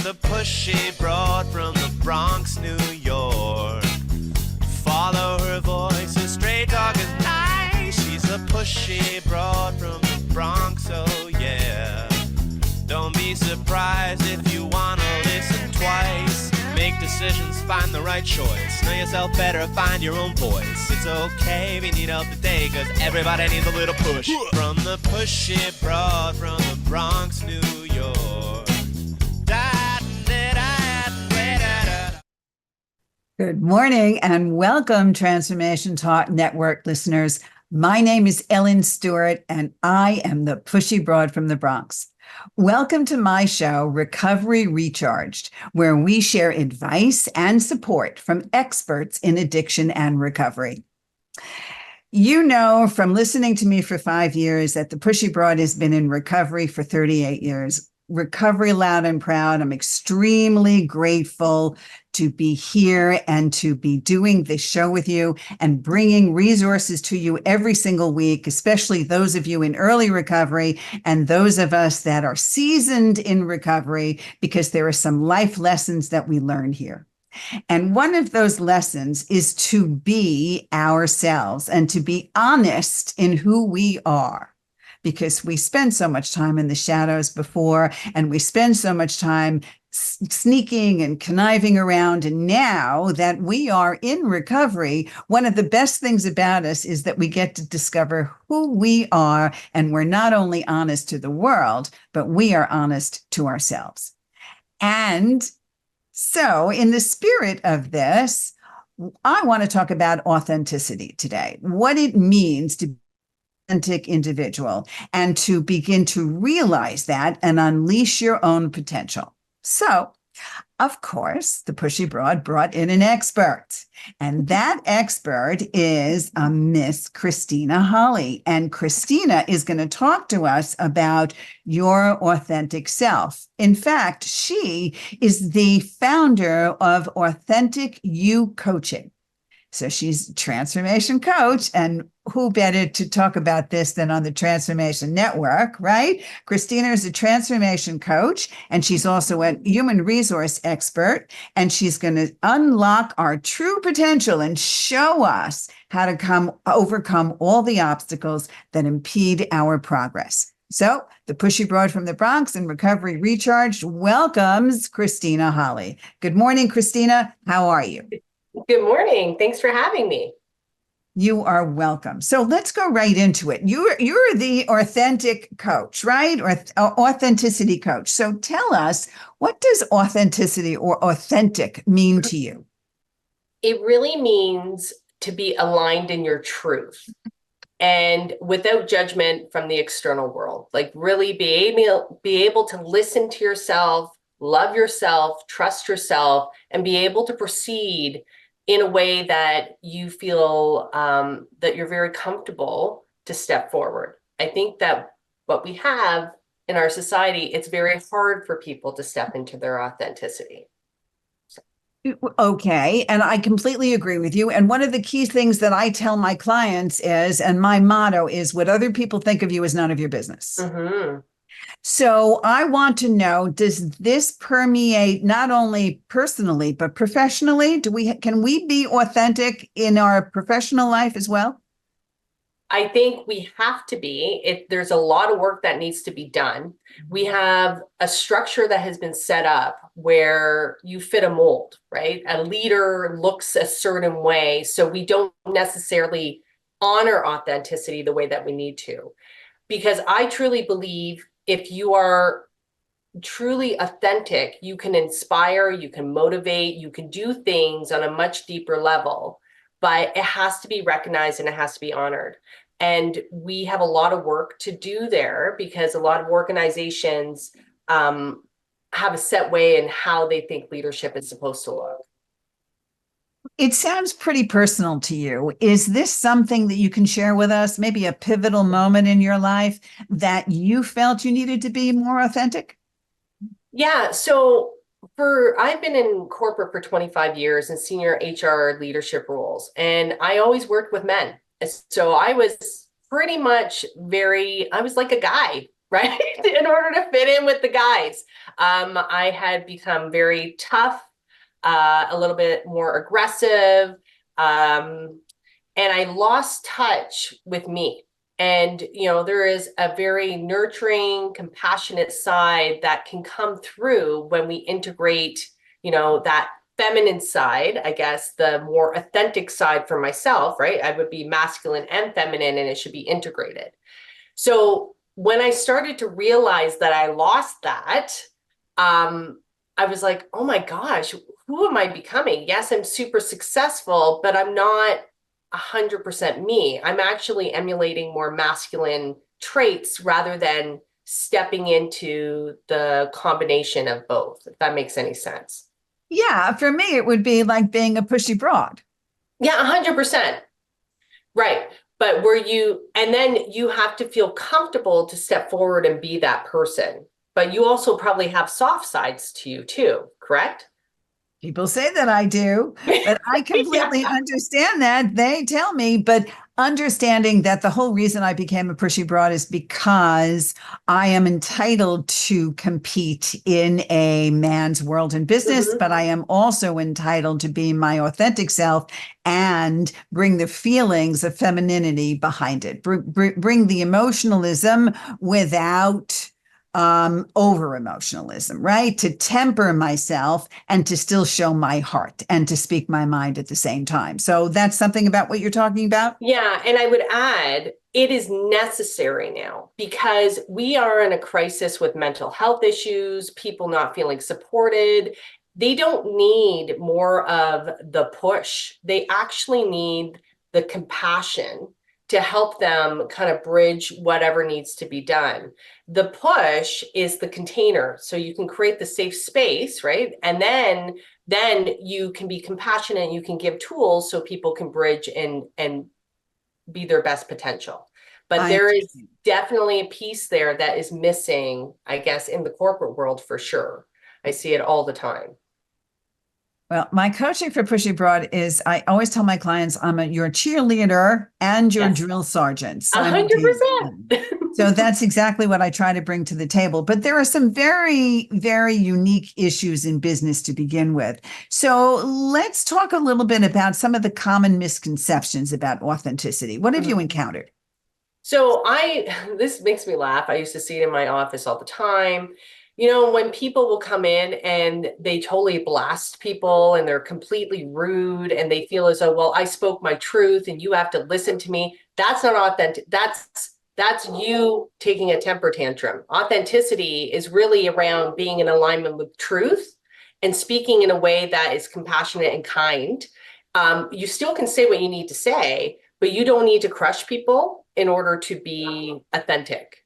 a pushy broad from the Bronx, New York. Follow her voice, a straight dog is nice. She's a pushy broad from the Bronx, oh yeah. Don't be surprised if you wanna listen twice. Make decisions, find the right choice. Know yourself better, find your own voice. It's okay if you need help today, cause everybody needs a little push. From the pushy broad from the Bronx, New York. Good morning and welcome, Transformation Talk Network listeners. My name is Ellen Stewart and I am the pushy broad from the Bronx. Welcome to my show, Recovery Recharged, where we share advice and support from experts in addiction and recovery. You know from listening to me for 5 years that the pushy broad has been in recovery for 38 years. Recovery loud and proud. I'm extremely grateful to be here and to be doing this show with you and bringing resources to you every single week, especially those of you in early recovery and those of us that are seasoned in recovery, because there are some life lessons that we learn here. And one of those lessons is to be ourselves and to be honest in who we are. Because we spend so much time in the shadows before, and we spend so much time sneaking and conniving around. And now that we are in recovery, one of the best things about us is that we get to discover who we are. And we're not only honest to the world, but we are honest to ourselves. And so in the spirit of this, I want to talk about authenticity today, what it means to authentic individual and to begin to realize that and unleash your own potential. So, of course, the pushy broad brought in an expert, and that expert is Miss Kristina Holle. And Kristina is going to talk to us about your authentic self. In fact, she is the founder of Authentic You Coaching. So she's a transformation coach, and who better to talk about this than on the Transformation Network, right? Kristina is a transformation coach, and she's also a human resource expert, and she's going to unlock our true potential and show us how to overcome all the obstacles that impede our progress. So the pushy broad from the Bronx and Recovery Recharged welcomes Kristina Holle. Good morning, Kristina. How are you? Good morning. Thanks for having me. You are welcome. So let's go right into it. You're the authentic coach, right? Or authenticity coach. So tell us, what does authenticity or authentic mean to you? It really means to be aligned in your truth and without judgment from the external world. Like really be able to listen to yourself, love yourself, trust yourself, and be able to proceed in a way that you feel that you're very comfortable to step forward. I think that what we have in our society, it's very hard for people to step into their authenticity. Okay. And I completely agree with you. And one of the key things that I tell my clients is, and my motto is, what other people think of you is none of your business. Mm-hmm. So I want to know, does this permeate not only personally, but professionally? Can we be authentic in our professional life as well? I think we have to be. There's a lot of work that needs to be done. We have a structure that has been set up where you fit a mold, right? A leader looks a certain way, so we don't necessarily honor authenticity the way that we need to. Because I truly believe if you are truly authentic, you can inspire, you can motivate, you can do things on a much deeper level, but it has to be recognized and it has to be honored. And we have a lot of work to do there because a lot of organizations have a set way in how they think leadership is supposed to look. It sounds pretty personal to you. Is this something that you can share with us? Maybe a pivotal moment in your life that you felt you needed to be more authentic? Yeah. So I've been in corporate for 25 years in senior HR leadership roles, and I always worked with men. So I was pretty much I was like a guy right? In order to fit in with the guys. I had become very tough, a little bit more aggressive, and I lost touch with me. And, there is a very nurturing, compassionate side that can come through when we integrate, that feminine side, I guess, the more authentic side for myself, right? I would be masculine and feminine, and it should be integrated. So when I started to realize that I lost that, I was like, oh my gosh, who am I becoming? Yes, I'm super successful, but I'm not 100% me. I'm actually emulating more masculine traits rather than stepping into the combination of both, if that makes any sense. Yeah, for me, it would be like being a pushy broad. Yeah, 100%. Right. But and then you have to feel comfortable to step forward and be that person. But you also probably have soft sides to you too, correct? People say that I do, but I completely Yeah. understand that. They tell me, but understanding that the whole reason I became a pushy broad is because I am entitled to compete in a man's world in business, Mhm. but I am also entitled to be my authentic self and bring the feelings of femininity behind it, bring the emotionalism without over emotionalism, right? To temper myself and to still show my heart and to speak my mind at the same time. So that's something about what you're talking about. Yeah, and I would add, it is necessary now because we are in a crisis with mental health issues, people not feeling supported. They don't need more of the push. They actually need the compassion to help them kind of bridge whatever needs to be done. The push is the container, so you can create the safe space, right? And then you can be compassionate, you can give tools so people can bridge and be their best potential. But I there is understand. definitely a piece there that is missing, I guess, in the corporate world for sure. I see it all the time. Well, my coaching for Pushy Broad is I always tell my clients I'm your cheerleader and your Yes, drill sergeant 100%. simultaneously. So that's exactly what I try to bring to the table. But there are some very, very unique issues in business to begin with. So let's talk a little bit about some of the common misconceptions about authenticity. What have you encountered? So this makes me laugh. I used to see it in my office all the time. When people will come in and they totally blast people and they're completely rude and they feel as though, well, I spoke my truth and you have to listen to me. That's not authentic. That's you taking a temper tantrum. Authenticity is really around being in alignment with truth and speaking in a way that is compassionate and kind. You still can say what you need to say, but you don't need to crush people in order to be authentic.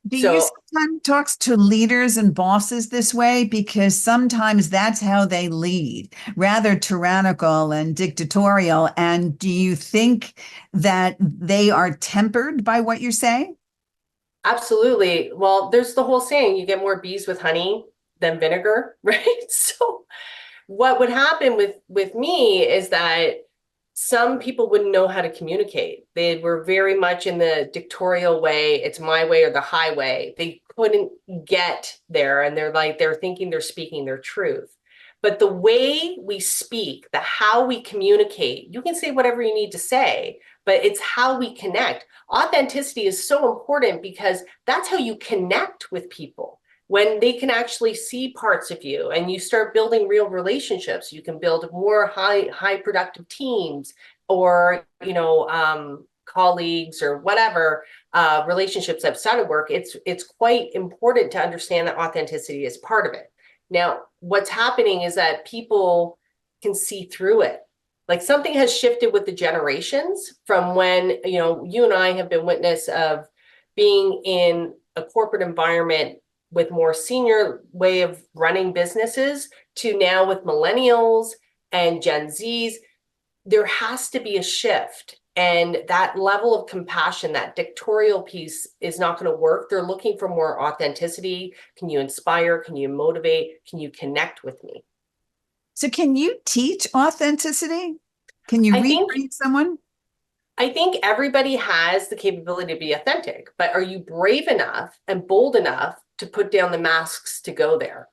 Do you So sometimes talk to leaders and bosses this way? Because sometimes that's how they lead, rather tyrannical and dictatorial. And do you think that they are tempered by what you're saying? absolutely. Well, there's the whole saying, you get more bees with honey than vinegar, right? So what would happen with me is that some people wouldn't know how to communicate. They were very much in the dictatorial way, it's my way or the highway. They couldn't get there, and they're thinking they're speaking their truth. But the way we speak, the how we communicate, you can say whatever you need to say, but it's how we connect. Authenticity is so important because that's how you connect with people. When they can actually see parts of you and you start building real relationships, you can build more high productive teams or colleagues or whatever, relationships outside of work. It's quite important to understand that authenticity is part of it. Now, what's happening is that people can see through it. Like something has shifted with the generations from when, you and I have been witness of being in a corporate environment with more senior way of running businesses to now with millennials and Gen Zs. There has to be a shift. And that level of compassion, that dictatorial piece is not going to work. They're looking for more authenticity. Can you inspire? Can you motivate? Can you connect with me? So, can you teach authenticity? Can you I think retrain someone? I think everybody has the capability to be authentic, but are you brave enough and bold enough to put down the masks to go there?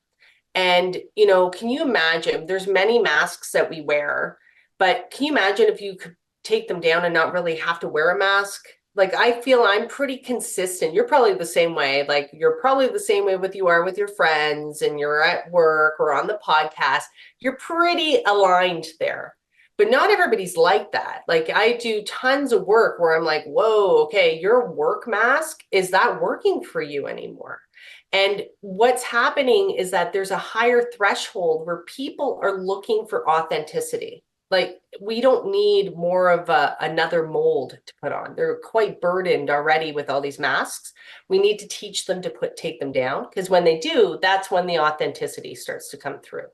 And, can you imagine there's many masks that we wear, but can you imagine if you could take them down and not really have to wear a mask? Like, I feel I'm pretty consistent. You're probably the same way. Like, you're probably the same way with you are with your friends and you're at work or on the podcast. You're pretty aligned there. But not everybody's like that. Like, I do tons of work where I'm like, whoa, okay, your work mask, is that working for you anymore? And what's happening is that there's a higher threshold where people are looking for authenticity. Like, we don't need more of another mold to put on. They're quite burdened already with all these masks. We need to teach them to take them down, because when they do, that's when the authenticity starts to come through.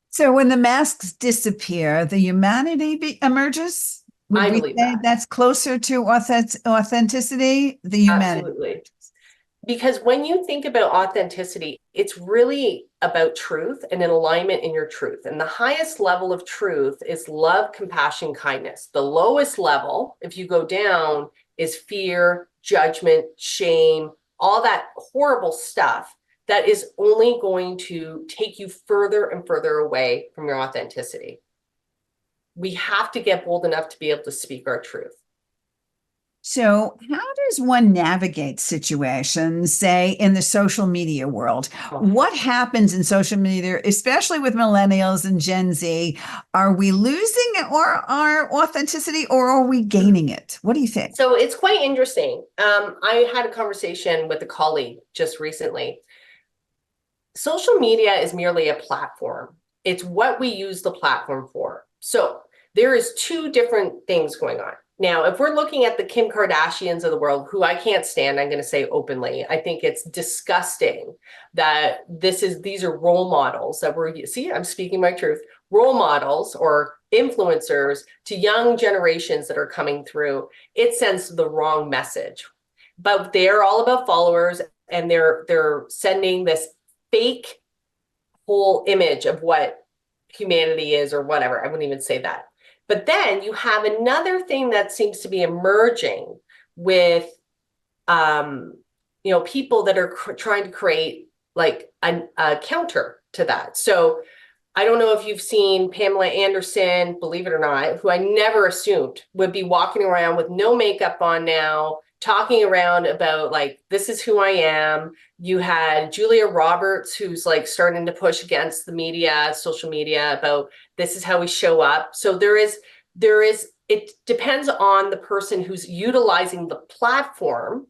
So when the masks disappear, the humanity emerges. Would I we believe say that. that's closer to authenticity? The humanity. Absolutely. Because when you think about authenticity, it's really about truth and an alignment in your truth. And the highest level of truth is love, compassion, kindness. The lowest level, if you go down, is fear, judgment, shame, all that horrible stuff that is only going to take you further and further away from your authenticity. We have to get bold enough to be able to speak our truth. So, how does one navigate situations, say, in the social media world? What happens in social media, especially with millennials and Gen Z? Are we losing our authenticity, or are we gaining it? What do you think? So it's quite interesting. I had a conversation with a colleague just recently. Social media is merely a platform. It's what we use the platform for. So there is two different things going on. Now, if we're looking at the Kim Kardashians of the world, who I can't stand, I'm going to say openly, I think it's disgusting that these are role models that I'm speaking my truth, role models or influencers to young generations that are coming through. It sends the wrong message, but they're all about followers, and they're sending this fake whole image of what humanity is, or whatever. I wouldn't even say that. But then you have another thing that seems to be emerging with, people that are trying to create like a counter to that. So I don't know if you've seen Pamela Anderson, believe it or not, who I never assumed would be walking around with no makeup on now, talking around about like, this is who I am. You had Julia Roberts, who's like starting to push against the media, social media, about this is how we show up. So it depends on the person who's utilizing the platform.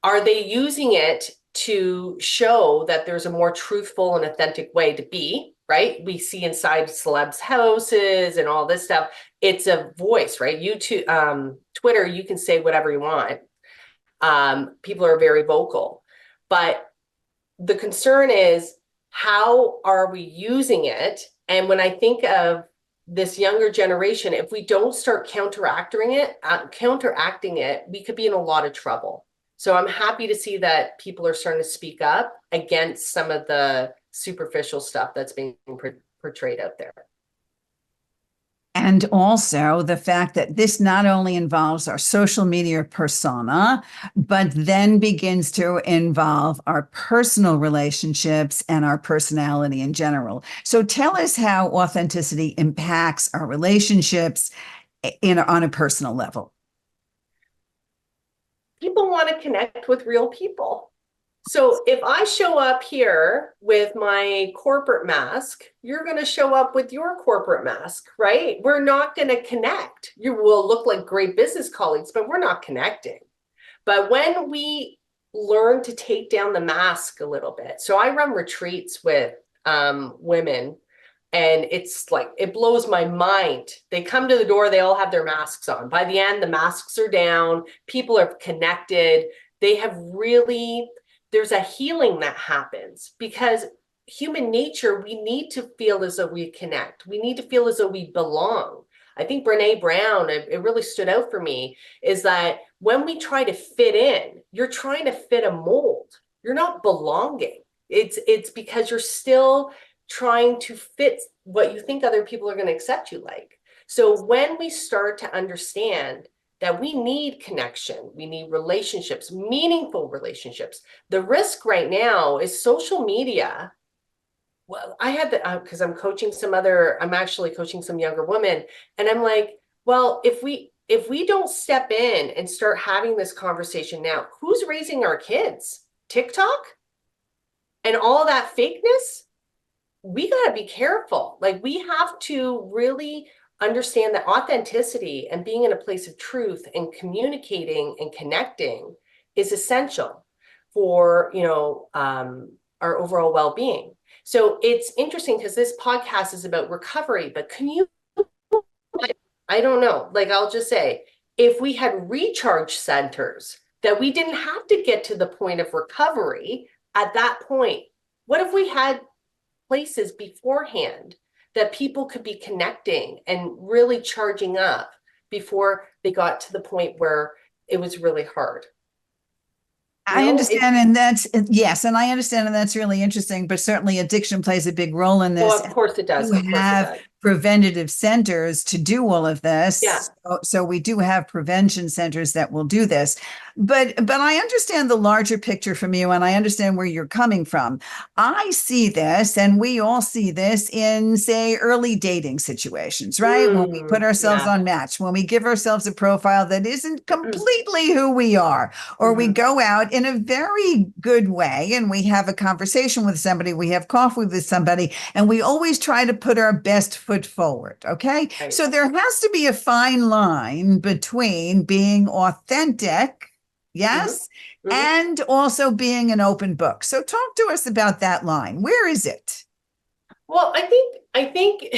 Are they using it to show that there's a more truthful and authentic way to be, right? We see inside celebs' houses and all this stuff. It's a voice, right? Twitter, you can say whatever you want. People are very vocal, but the concern is, how are we using it? And when I think of this younger generation, if we don't start counteracting it, we could be in a lot of trouble. So I'm happy to see that people are starting to speak up against some of the superficial stuff that's being portrayed out there. And also the fact that this not only involves our social media persona, but then begins to involve our personal relationships and our personality in general. So tell us how authenticity impacts our relationships on a personal level. People want to connect with real people. So if I show up here with my corporate mask, you're going to show up with your corporate mask, right? We're not going to connect. You will look like great business colleagues, but we're not connecting. But when we learn to take down the mask a little bit, so I run retreats with women, and it's like, it blows my mind. They come to the door, they all have their masks on. By the end, the masks are down, people are connected. There's a healing that happens, because human nature, we need to feel as though we connect. We need to feel as though we belong. I think Brene Brown, it really stood out for me, is that when we try to fit in, you're trying to fit a mold. You're not belonging. It's because you're still trying to fit what you think other people are going to accept you like. So when we start to understand that we need connection. We need relationships, meaningful relationships. The risk right now is social media. Well, I had the, because I'm actually coaching some younger women, and I'm like, well, if we don't step in and start having this conversation now, who's raising our kids? TikTok and all that fakeness? We got to be careful. Like, we have to really understand that authenticity and being in a place of truth and communicating and connecting is essential for, our overall well-being. So it's interesting because this podcast is about recovery, but I don't know, like, I'll just say, if we had recharge centers that we didn't have to get to the point of recovery at that point, what if we had places beforehand that people could be connecting and really charging up before they got to the point where it was really hard? I understand, and that's yes, and I understand, and that's really interesting. But certainly, addiction plays a big role in this. Well, of course it does. You have preventative centers to do all of this. Yeah. So we do have prevention centers that will do this. But I understand the larger picture from you, and I understand where you're coming from. I see this, and we all see this in, say, early dating situations, right? When we put ourselves on Match, when we give ourselves a profile that isn't completely who we are, or we go out in a very good way and we have a conversation with somebody, we have coffee with somebody, and we always try to put our best foot forward. Okay. Right. So there has to be a fine line between being authentic, yes, and also being an open book. So talk to us about that line. Where is it? Well, I think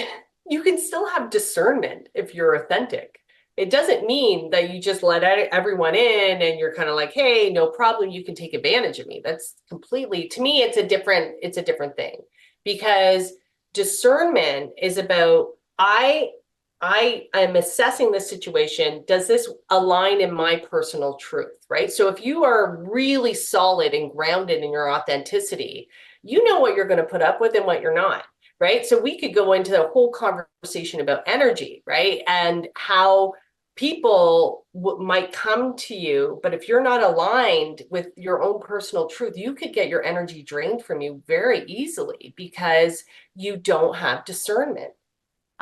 you can still have discernment if you're authentic. It doesn't mean that you just let everyone in and you're kind of like, hey, no problem, you can take advantage of me. That's completely, to me, it's a different thing, because discernment is about, I am assessing the situation. Does this align in my personal truth, right? So if you are really solid and grounded in your authenticity, you know what you're going to put up with and what you're not, right? So we could go into the whole conversation about energy, right? And how people might come to you, but if you're not aligned with your own personal truth, you could get your energy drained from you very easily because you don't have discernment.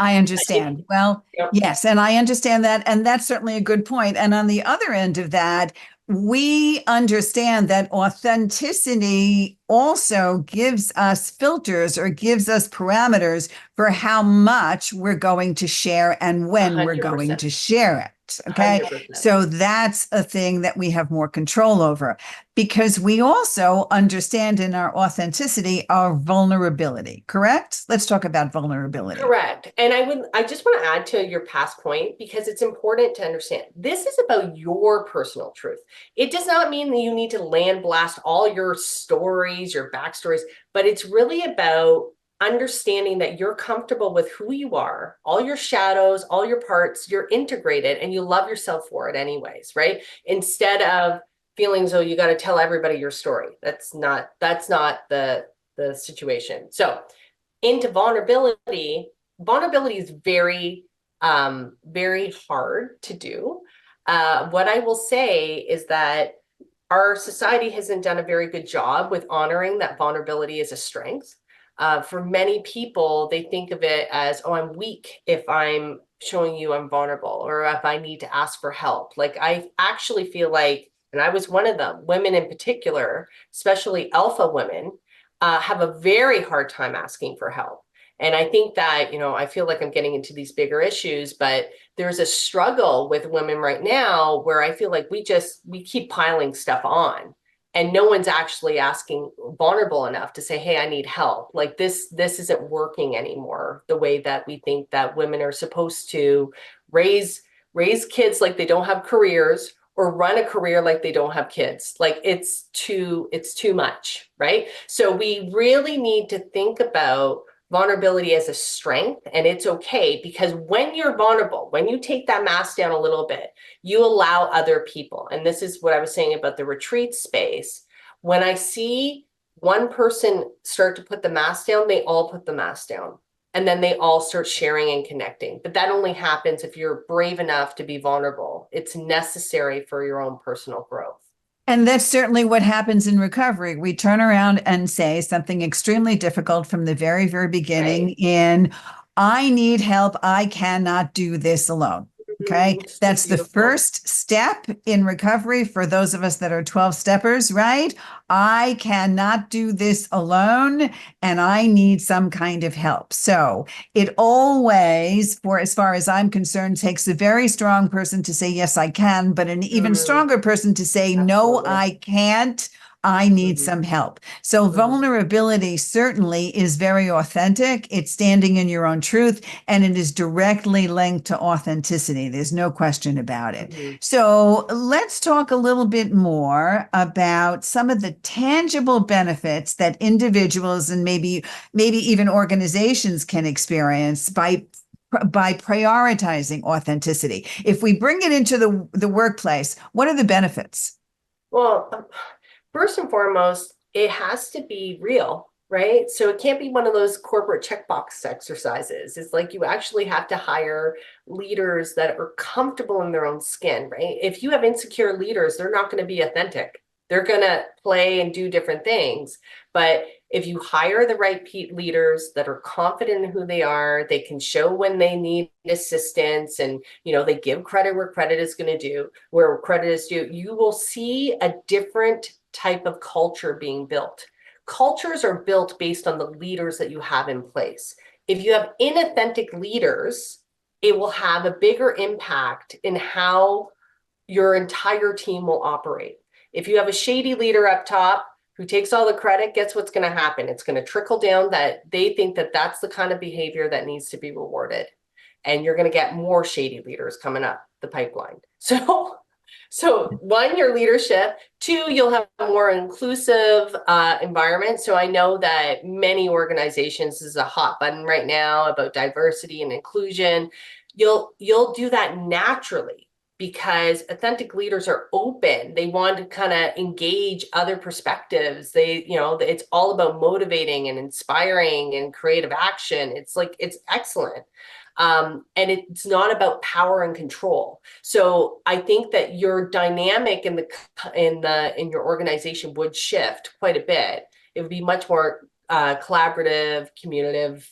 I understand. Well, yes, and I understand that. And that's certainly a good point. And on the other end of that, we understand that authenticity also gives us filters or gives us parameters for how much we're going to share and when 100%. we're going to share it. Okay. 100%. So that's a thing that we have more control over, because we also understand in our authenticity our vulnerability. Correct? Let's talk about vulnerability. Correct. And I just want to add to your past point, because it's important to understand this is about your personal truth. It does not mean that you need to land blast all your stories, your backstories, but it's really about understanding that you're comfortable with who you are, all your shadows, all your parts, you're integrated and you love yourself for it anyways, right? Instead of feeling as though you got to tell everybody your story. That's not the situation. So into vulnerability is very, very hard to do. What I will say is that our society hasn't done a very good job with honoring that vulnerability is a strength. For many people, they think of it as, oh, I'm weak if I'm showing you I'm vulnerable, or if I need to ask for help. Like, I actually feel like, and I was one of them, women in particular, especially alpha women, have a very hard time asking for help. And I think that, I feel like I'm getting into these bigger issues, but there's a struggle with women right now where I feel like we keep piling stuff on. And no one's actually asking vulnerable enough to say, hey, I need help. Like, this isn't working anymore, the way that we think that women are supposed to raise kids like they don't have careers, or run a career like they don't have kids. Like, it's too much, right? So we really need to think about vulnerability as a strength, and it's okay, because when you're vulnerable, when you take that mask down a little bit, you allow other people. And this is what I was saying about the retreat space. When I see one person start to put the mask down, they all put the mask down. And then they all start sharing and connecting. But that only happens if you're brave enough to be vulnerable. It's necessary for your own personal growth. And that's certainly what happens in recovery. We turn around and say something extremely difficult from the very, very beginning I need help. I cannot do this alone. Okay. So that's beautiful. The first step in recovery for those of us that are 12 steppers, right? I cannot do this alone and I need some kind of help. So it always, for as far as I'm concerned, takes a very strong person to say, yes, I can, but an even stronger person to say, no, I can't. I need some help. So vulnerability certainly is very authentic. It's standing in your own truth, and it is directly linked to authenticity. There's no question about it. So let's talk a little bit more about some of the tangible benefits that individuals and maybe even organizations can experience by prioritizing authenticity. If we bring it into the workplace, what are the benefits? Well, first and foremost, it has to be real, right? So it can't be one of those corporate checkbox exercises. It's like you actually have to hire leaders that are comfortable in their own skin, right? If you have insecure leaders, they're not going to be authentic. They're going to play and do different things. But if you hire the right leaders that are confident in who they are, they can show when they need assistance, and they give credit where credit is going to do, where credit is due, you will see a different type of culture being built. Cultures are built based on the leaders that you have in place. If you have inauthentic leaders, it will have a bigger impact in how your entire team will operate. If you have a shady leader up top who takes all the credit, guess what's going to happen? It's going to trickle down that they think that that's the kind of behavior that needs to be rewarded. And you're going to get more shady leaders coming up the pipeline. So one, your leadership. Two, you'll have a more inclusive environment. So I know that many organizations, this is a hot button right now about diversity and inclusion. You'll do that naturally because authentic leaders are open. They want to kind of engage other perspectives. It's all about motivating and inspiring and creative action. It's excellent. And it's not about power and control. So I think that your dynamic in your organization would shift quite a bit. It would be much more collaborative, communicative,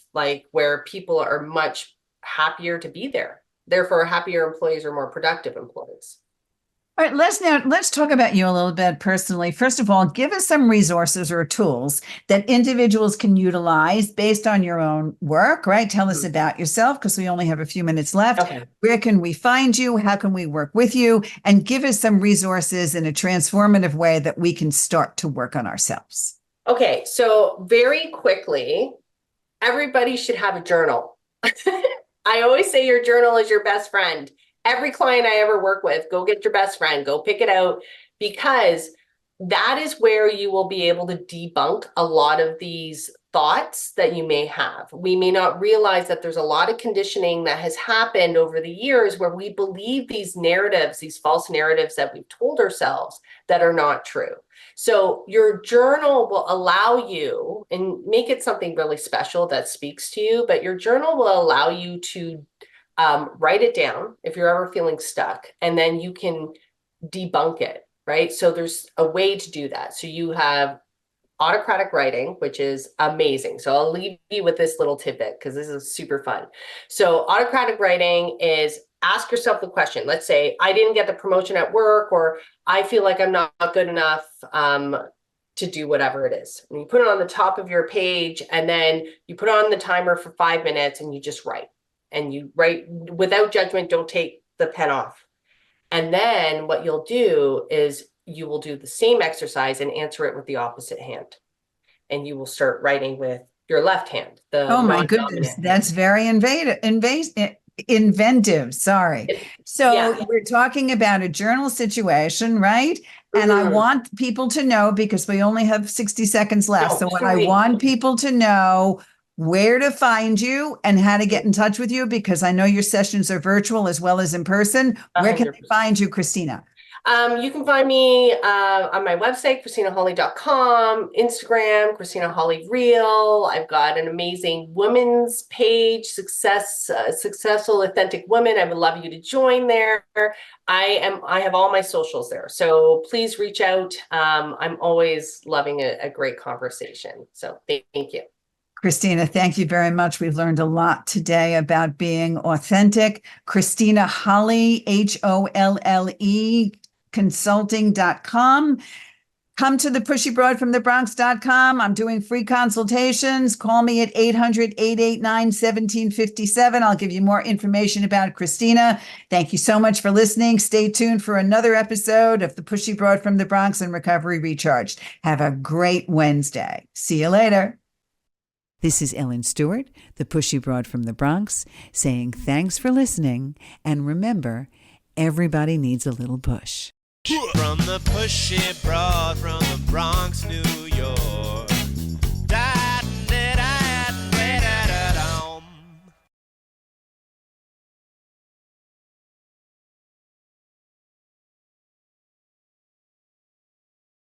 where people are much happier to be there. Therefore, happier employees are more productive employees. All right, let's talk about you a little bit personally. First of all, give us some resources or tools that individuals can utilize based on your own work, right? Tell us about yourself because we only have a few minutes left. Okay. Where can we find you? How can we work with you? And give us some resources in a transformative way that we can start to work on ourselves. Okay, so very quickly, everybody should have a journal. I always say your journal is your best friend. Every client I ever work with, go get your best friend, go pick it out, because that is where you will be able to debunk a lot of these thoughts that you may have. We may not realize that there's a lot of conditioning that has happened over the years where we believe these narratives, these false narratives that we've told ourselves that are not true. So your journal will allow you, and make it something really special that speaks to you, but your journal will allow you to write it down if you're ever feeling stuck, and then you can debunk it, right? So there's a way to do that. So you have autocratic writing, which is amazing. So I'll leave you with this little tidbit because this is super fun. So autocratic writing is ask yourself the question. Let's say I didn't get the promotion at work, or I feel like I'm not good enough to do whatever it is. And you put it on the top of your page, and then you put on the timer for 5 minutes and you just write. And you write without judgment, don't take the pen off. And then what you'll do is you will do the same exercise and answer it with the opposite hand. And you will start writing with your left hand. Oh my goodness, that's very inventive. Sorry. So we're talking about a journal situation, right? And I want people to know, because we only have 60 seconds left. So I want people to know where to find you and how to get in touch with you, because I know your sessions are virtual as well as in person. Where can they find you, Kristina? You can find me on my website, KristinaHolle.com, Instagram, Kristina Holle Real. I've got an amazing women's page, Successful Authentic Women. I would love you to join there. I have all my socials there. So please reach out. I'm always loving a great conversation. So thank you. Kristina, thank you very much. We've learned a lot today about being authentic. Kristina Holle, Holle, consulting.com. Come to the pushybroadfromthebronx.com. I'm doing free consultations. Call me at 800-889-1757. I'll give you more information about Kristina. Thank you so much for listening. Stay tuned for another episode of the Pushy Broad from the Bronx and Recovery Recharged. Have a great Wednesday. See you later. This is Ellen Stewart, the Pushy Broad from the Bronx, saying thanks for listening. And remember, everybody needs a little push. From the pushy broad from the Bronx, New York.